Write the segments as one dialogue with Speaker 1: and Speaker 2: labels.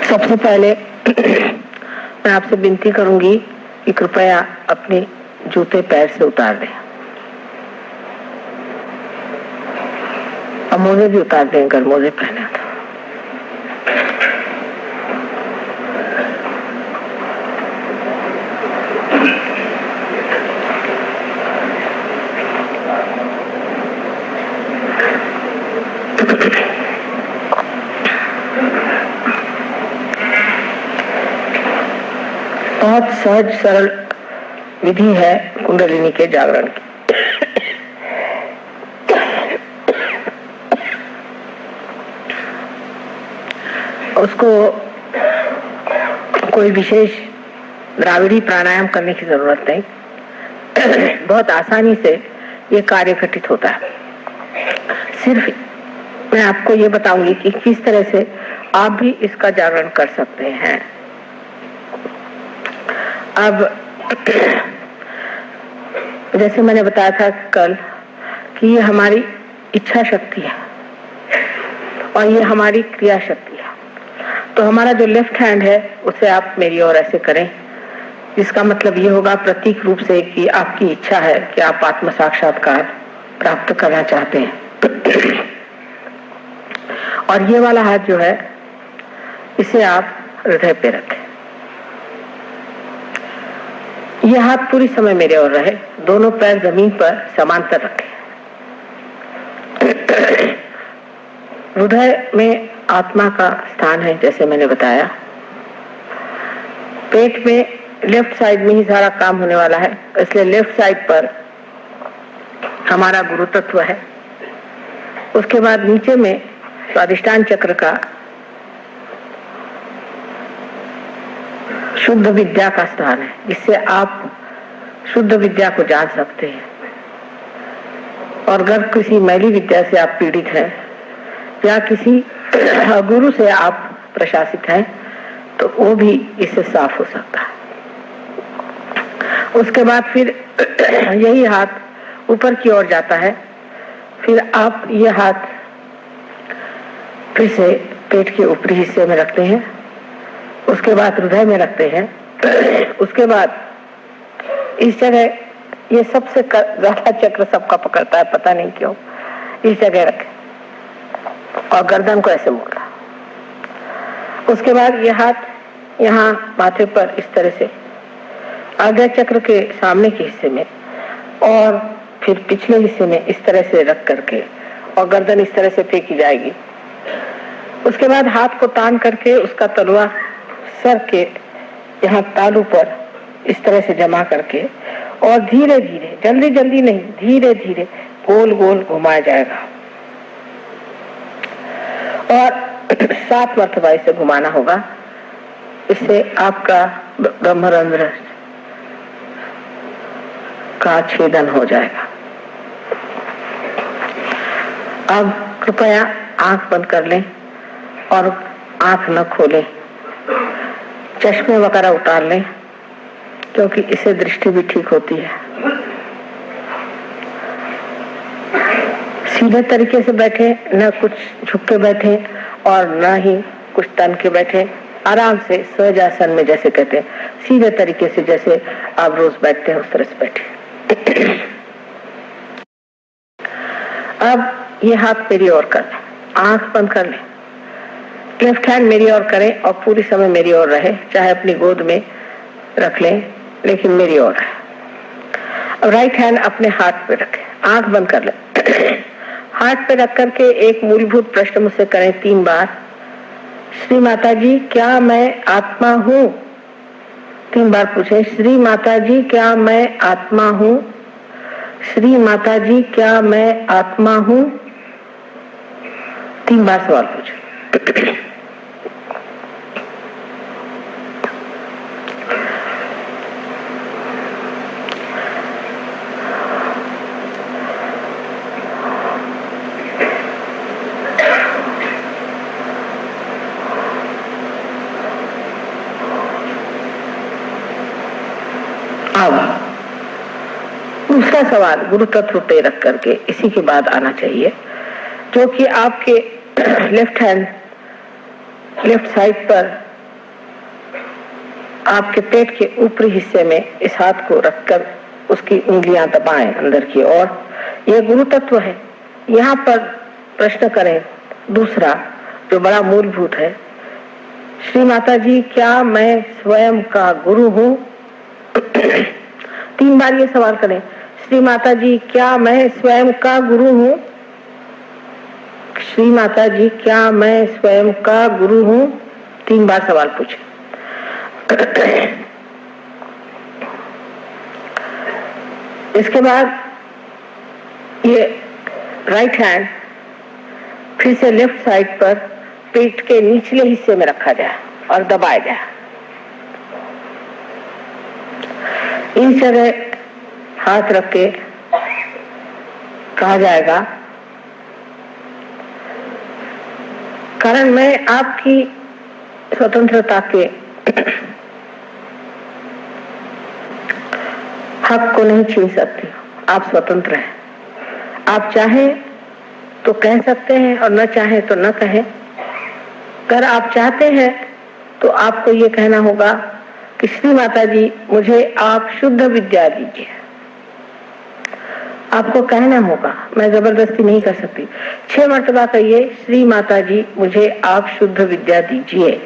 Speaker 1: सबसे पहले मैं आपसे विनती करूंगी कि कृपया अपने जूते पैर से उतार दें और मोजे भी उतार दें अगर मोजे पहने तो। बहुत सहज सरल विधि है कुंडलिनी के जागरण की। उसको कोई विशेष द्राविड़ी प्राणायाम करने की जरूरत नहीं, बहुत आसानी से ये कार्य घटित होता है। सिर्फ मैं आपको ये बताऊंगी कि किस तरह से आप भी इसका जागरण कर सकते हैं। अब जैसे मैंने बताया था कल कि ये हमारी इच्छा शक्ति है और ये हमारी क्रिया शक्ति है। तो हमारा जो लेफ्ट हैंड है उसे आप मेरी ओर ऐसे करें, जिसका मतलब ये होगा प्रतीक रूप से कि आपकी इच्छा है कि आप आत्म साक्षात्कार प्राप्त करना चाहते हैं। और ये वाला हाथ जो है इसे आप हृदय पे रखें। यह हाथ पूरी समय मेरे ओर रहे, दोनों पैर जमीन पर समांतर रखें। हृदय में आत्मा का स्थान है जैसे मैंने बताया। पेट में लेफ्ट साइड में ही सारा काम होने वाला है, इसलिए लेफ्ट साइड पर हमारा गुरु तत्व है। उसके बाद नीचे में स्वादिष्टान चक्र का शुद्ध विद्या का स्थान है, जिससे आप शुद्ध विद्या को जान सकते हैं। और अगर किसी मैली विद्या से आप पीड़ित हैं या किसी गुरु से आप प्रशासित हैं तो वो भी इससे साफ हो सकता है। उसके बाद फिर यही हाथ ऊपर की ओर जाता है। फिर आप ये हाथ फिर से पेट के ऊपरी हिस्से में रखते हैं, उसके बाद हृदय में रखते हैं। उसके बाद इस जगह ये सबसे ज्यादा चक्र सबका पकड़ता है, पता नहीं क्यों, इस जगह रखें और गर्दन को ऐसे मोड़ा। उसके बाद ये हाथ यहाँ माथे पर इस तरह से आज्ञा चक्र के सामने के हिस्से में और फिर पिछले हिस्से में इस तरह से रख करके और गर्दन इस तरह से फेंकी जाएगी। उसके बाद हाथ को तान करके उसका तलवा सर के यहाँ तालू पर इस तरह से जमा करके और धीरे धीरे, जल्दी जल्दी नहीं, धीरे धीरे गोल गोल घुमाया जाएगा और 7 मरतबा इसे घुमाना होगा। इससे आपका ब्रह्मरंध्र का छेदन हो जाएगा। अब कृपया आंख बंद कर लें और आंख न खोलें, चश्मे वगैरह उतार लें, क्योंकि इससे दृष्टि भी ठीक होती है। सीधे तरीके से बैठे, न कुछ झुक के बैठे और न ही कुछ तन के बैठे, आराम से सहजासन में जैसे कहते हैं, सीधे तरीके से जैसे आप रोज बैठते हैं उस तरह से बैठे। अब ये हाथ मेरी ओर कर लें, आंख बंद कर लें, लेफ्ट हैंड मेरी ओर करें और पूरी समय मेरी ओर रहे, चाहे अपनी गोद में रख लें लेकिन मेरी ओर है। अब राइट हैंड अपने हाथ पे रखें, आंख बंद कर लें। हाथ पे रख करके एक मूलभूत प्रश्न मुझसे करें 3 बार। श्री माता जी क्या मैं आत्मा हूँ? 3 बार पूछें, श्री माता जी क्या मैं आत्मा हूँ? श्री माता जी क्या मैं आत्मा हूँ? 3 बार सवाल पूछें। दूसरा सवाल गुरु तत्व पे रख करके इसी के बाद आना चाहिए, जो कि आपके लेफ्ट हैंड लेफ्ट साइड पर आपके पेट के ऊपरी हिस्से में इस हाथ को रखकर उसकी उंगलियां दबाएं अंदर की ओर। यह गुरु तत्व है। यहाँ पर प्रश्न करें दूसरा जो बड़ा मूलभूत है, श्री माता जी क्या मैं स्वयं का गुरु हूँ? 3 बार ये सवाल करें, श्री माता जी क्या मैं स्वयं का गुरु हूँ? श्री माता जी क्या मैं स्वयं का गुरु हूँ? 3 बार सवाल पूछे। इसके बाद ये राइट हैंड फिर से लेफ्ट साइड पर पेट के निचले हिस्से में रखा जाए और दबाया जाए। इस जगह हाथ रख के कहा जाएगा, कारण मैं आपकी स्वतंत्रता के हक को नहीं छीन सकती। आप स्वतंत्र हैं। आप चाहें तो कह सकते हैं और न चाहें तो न कहें। अगर आप चाहते हैं तो आपको ये कहना होगा कि श्री माता जी मुझे आप शुद्ध विद्या दीजिए। आपको कहना होगा, मैं जबरदस्ती नहीं कर सकती। 6 मर्तबा कहिए, श्री माता जी मुझे आप शुद्ध विद्या दीजिए।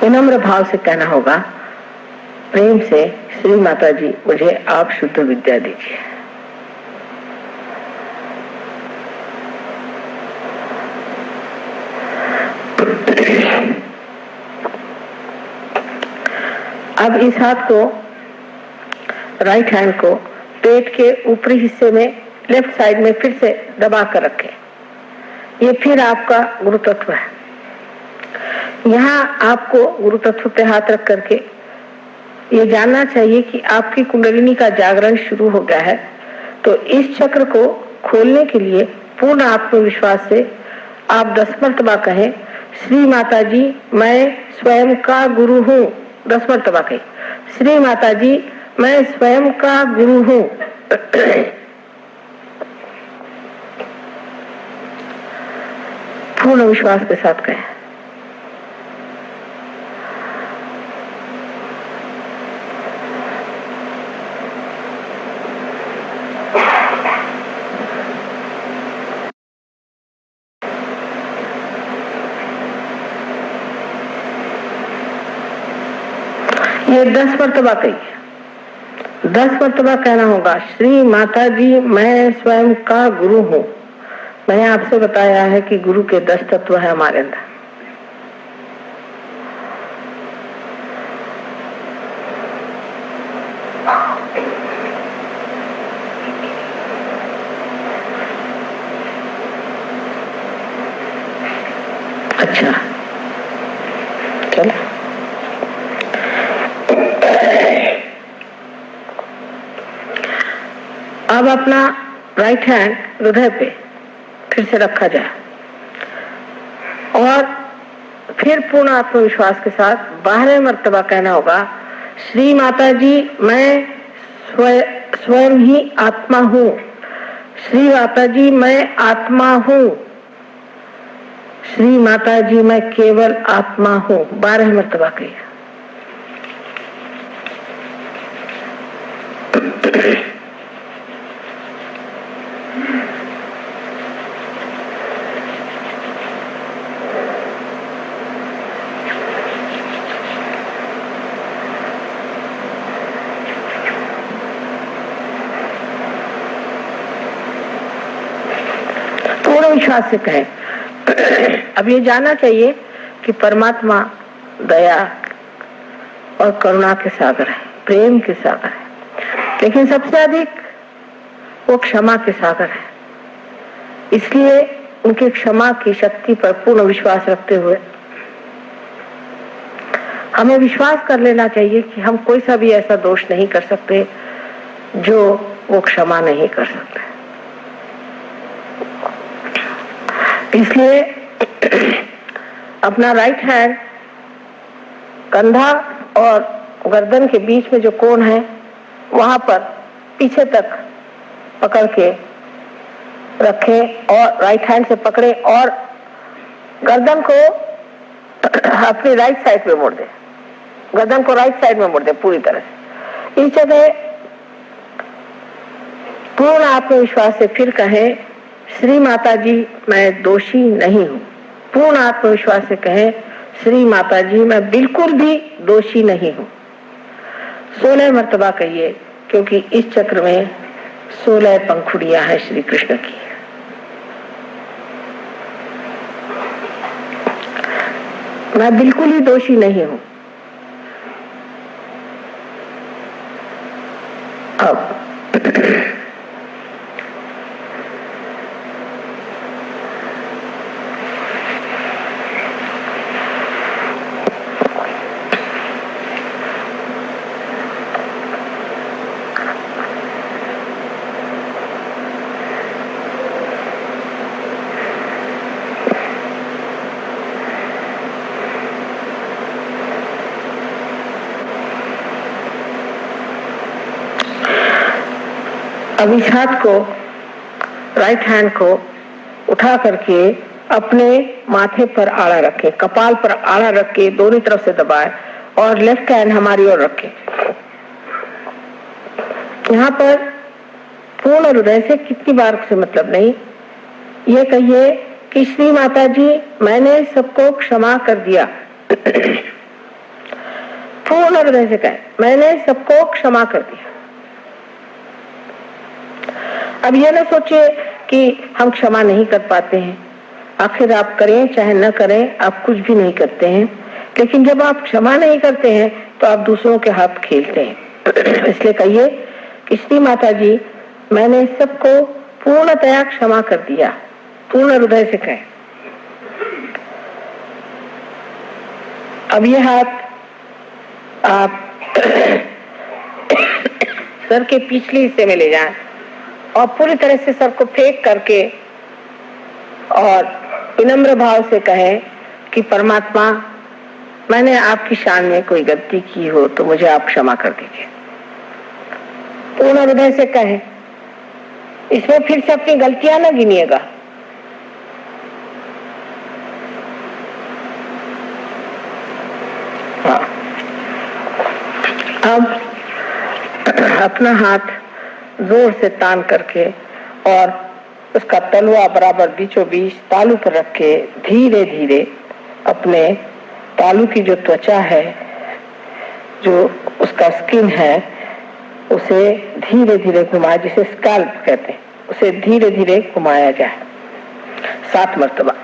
Speaker 1: विनम्र भाव से कहना होगा, प्रेम से, श्री माता जी मुझे आप शुद्ध विद्या दीजिए। अब इस हाथ को, राइट हैंड को पेट के ऊपरी हिस्से में लेफ्ट साइड में फिर से दबा कर रखें। ये फिर आपका गुरु तत्व है। यहाँ आपको गुरु तत्व पे हाथ रख करके ये जानना चाहिए कि आपकी कुंडलिनी का जागरण शुरू हो गया है। तो इस चक्र को खोलने के लिए पूर्ण आत्मविश्वास से आप 10 मर्तबा कहें, श्री माता जी मैं स्वयं का गुरु हूँ। 10 मर्तबा कहें, श्री माता जी मैं स्वयं का गुरु हूँ। पूर्ण विश्वास के साथ कहें। ये 10 मर्तबा कहिए। 10 मर्तबा कहना होगा, श्री माता जी मैं स्वयं का गुरु हूँ। मैंने आपसे बताया है कि गुरु के 10 तत्व है हमारे अंदर। अच्छा, चलो अब अपना राइट हैंड हृदय पे फिर से रखा जाए और फिर पूर्ण आत्मविश्वास के साथ 12वें मर्तबा कहना होगा, श्री माता जी मैं स्वयं ही आत्मा हूँ। श्री माता जी मैं आत्मा हूँ। श्री माता जी मैं केवल आत्मा हूँ। 12 मर्तबा कहिए। विश्वास से कहें। अब ये जानना चाहिए कि परमात्मा दया और करुणा के सागर है, प्रेम के सागर है, लेकिन सबसे अधिक वो क्षमा के सागर है। इसलिए उनकी क्षमा की शक्ति पर पूर्ण विश्वास रखते हुए हमें विश्वास कर लेना चाहिए कि हम कोई सा भी ऐसा दोष नहीं कर सकते जो वो क्षमा नहीं कर सकते। इसलिए अपना राइट हैंड कंधा और गर्दन के बीच में जो कोण है वहां पर पीछे तक पकड़ के रखे और राइट हैंड से पकड़े और गर्दन को अपनी राइट साइड में मोड़ दे, गर्दन को राइट साइड में मोड़ दे पूरी तरह से। इस जगह पूर्ण आत्मविश्वास से फिर कहें, श्री माता जी मैं दोषी नहीं हूं। पूर्ण आत्मविश्वास से कहें, श्री माता जी मैं बिल्कुल भी दोषी नहीं हूं। 16 मर्तबा कहिए, क्योंकि इस चक्र में 16 पंखुड़ियां हैं श्री कृष्ण की। मैं बिल्कुल ही दोषी नहीं हूं। अब इस हाथ को, राइट हैंड को उठा करके अपने माथे पर आड़ा रखें, कपाल पर आड़ा रख के दोनों तरफ से दबाए और लेफ्ट हैंड हमारी ओर रखें। यहाँ पर पूर्ण हृदय से कितनी बार से मतलब नहीं, ये कहिए कि श्री माता जी मैंने सबको क्षमा कर दिया। पूर्ण हृदय से कहें, मैंने सबको क्षमा कर दिया। अब ये ना सोचिए कि हम क्षमा नहीं कर पाते हैं, आखिर आप करें चाहे न करें आप कुछ भी नहीं करते हैं, लेकिन जब आप क्षमा नहीं करते हैं तो आप दूसरों के हाथ खेलते हैं। इसलिए कहिए कि श्री माता जी मैंने सबको पूर्णतया क्षमा कर दिया। पूर्ण हृदय से कहें। अब ये हाथ आप सर के पिछले हिस्से में ले जाएं और पूरी तरह से सर को फेंक करके और विनम्र भाव से कहें कि परमात्मा मैंने आपकी शान में कोई गलती की हो तो मुझे आप क्षमा कर दीजिए। पूर्ण हृदय से कहें, इसमें फिर से अपनी गलतियां न गिनिएगा। हाँ, अब अपना हाथ जोर से तान करके और उसका तलवा बराबर बीचों बीच तालू पर रख के धीरे धीरे अपने तालू की जो त्वचा है, जो उसका स्किन है, उसे धीरे धीरे घुमाए, जिसे स्कैल्प कहते हैं, उसे धीरे धीरे घुमाया जाए 7 मर्तबा।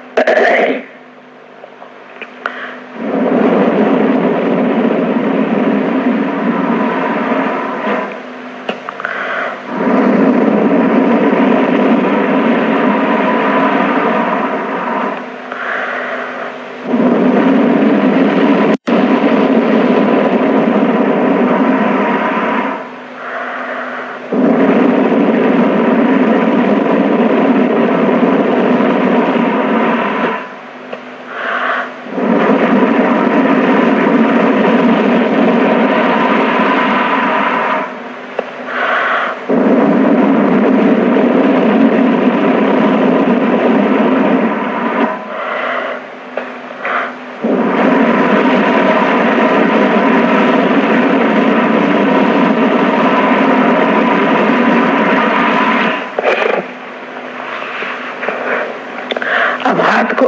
Speaker 1: अब हाथ को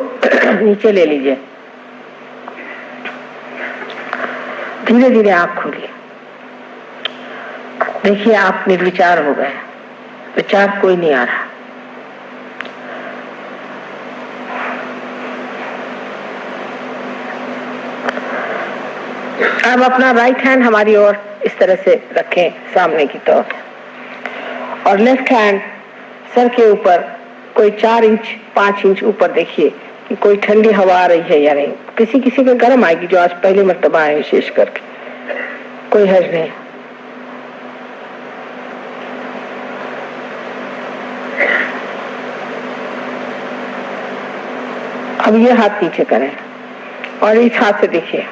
Speaker 1: नीचे ले लीजिए, धीरे धीरे आंख खोलिए। देखिए आप निर्विचार हो गए, विचार कोई नहीं आ रहा। अब अपना राइट हैंड हमारी ओर इस तरह से रखें सामने की तरफ और लेफ्ट हैंड सर के ऊपर कोई 4 इंच 5 इंच ऊपर देखिए कि कोई ठंडी हवा आ रही है या नहीं। किसी किसी में गर्म आएगी जो आज पहले मर्तबा आए विशेष करके, कोई हर्ज नहीं। अब ये हाथ नीचे करें और इस हाथ से देखिए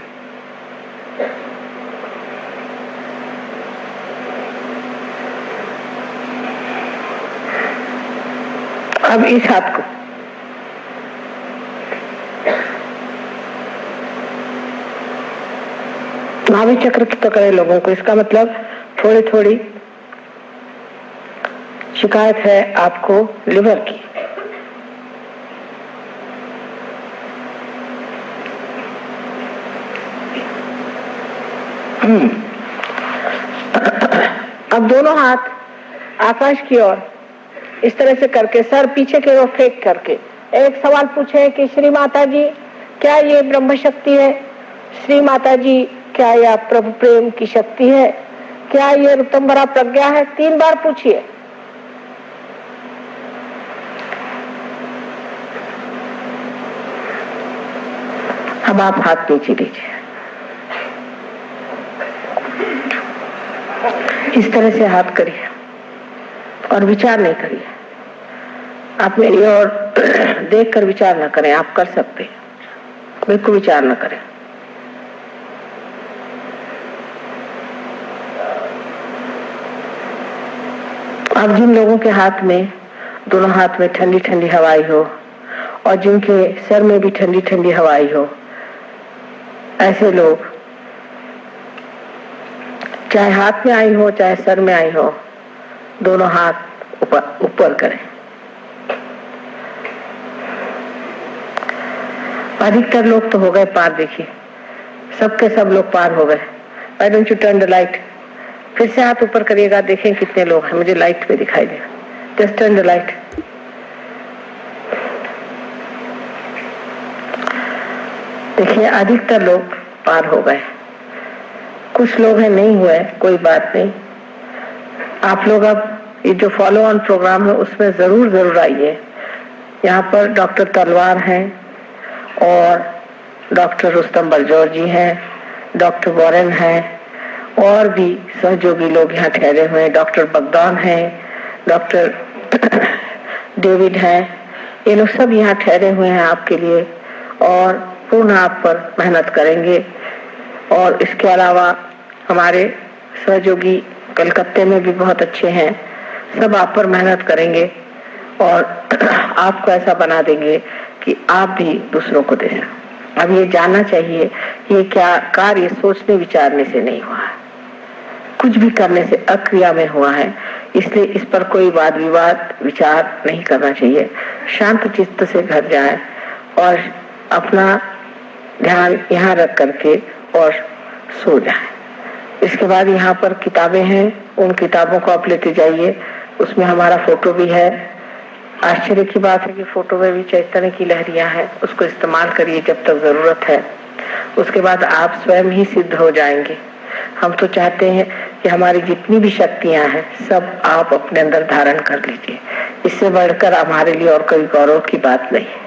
Speaker 1: अब इस हाथ को नाभि चक्र की पकड़े लोगों को, इसका मतलब थोड़ी थोड़ी शिकायत है आपको लिवर की। अब दोनों हाथ आकाश की ओर इस तरह से करके सर पीछे की ओर फेंक करके एक सवाल पूछे कि श्री माता जी क्या ये ब्रह्म शक्ति है? श्री माता जी क्या यह प्रभु प्रेम की शक्ति है? क्या ये ऋतंभरा प्रज्ञा है? 3 बार पूछिए। अब आप हाथ नीचे लीजिए, इस तरह से हाथ करिए और विचार नहीं करिए। आप मेरी ओर देखकर विचार न करें, आप कर सकते हैं, बिल्कुल विचार न करें। अब जिन लोगों के हाथ में, दोनों हाथ में ठंडी ठंडी हवाई हो और जिनके सर में भी ठंडी ठंडी हवाई हो, ऐसे लोग चाहे हाथ में आई हो चाहे सर में आई हो, दोनों हाथ ऊपर करें। अधिकतर लोग तो हो गए पार, देखिए सबके सब लोग पार हो गए। Why don't you turn the light? फिर से हाथ ऊपर करिएगा, देखें कितने लोग हैं, मुझे लाइट पे दिखाई देगा। Just turn the light. देखिए अधिकतर लोग पार हो गए, कुछ लोग हैं नहीं हुए, कोई बात नहीं। आप लोग अब ये जो फॉलो ऑन प्रोग्राम है उसमें जरूर आइए। यहाँ पर डॉक्टर तलवार हैं और डॉक्टर रुस्तम बलजौर जी हैं, डॉक्टर वॉरेन हैं और भी सहयोगी लोग यहाँ ठहरे हुए हैं। डॉक्टर बगदान हैं, डॉक्टर डेविड हैं, ये लोग सब यहाँ ठहरे हुए हैं आपके लिए और पूर्ण आप पर मेहनत करेंगे। और इसके अलावा हमारे सहयोगी कलकत्ते में भी बहुत अच्छे हैं, सब आप पर मेहनत करेंगे और आपको ऐसा बना देंगे कि आप भी दूसरों को दे सकें। अब ये जानना चाहिए ये क्या कार्य सोचने विचारने से नहीं हुआ है, कुछ भी करने से अक्रिया में हुआ है, इसलिए इस पर कोई वाद विवाद विचार नहीं करना चाहिए। शांत चित्त से घर जाएं और अपना ध्यान यहाँ रख करके और सो जाएं। इसके बाद यहाँ पर किताबें हैं, उन किताबों को आप लेते जाइए, उसमें हमारा फोटो भी है। आश्चर्य की बात है कि फोटो में भी चैतन्य की लहरियां हैं, उसको इस्तेमाल करिए जब तक जरूरत है, उसके बाद आप स्वयं ही सिद्ध हो जाएंगे। हम तो चाहते हैं कि हमारी जितनी भी शक्तियां हैं सब आप अपने अंदर धारण कर लीजिए, इससे बढ़कर हमारे लिए और कोई गौरव की बात नहीं है।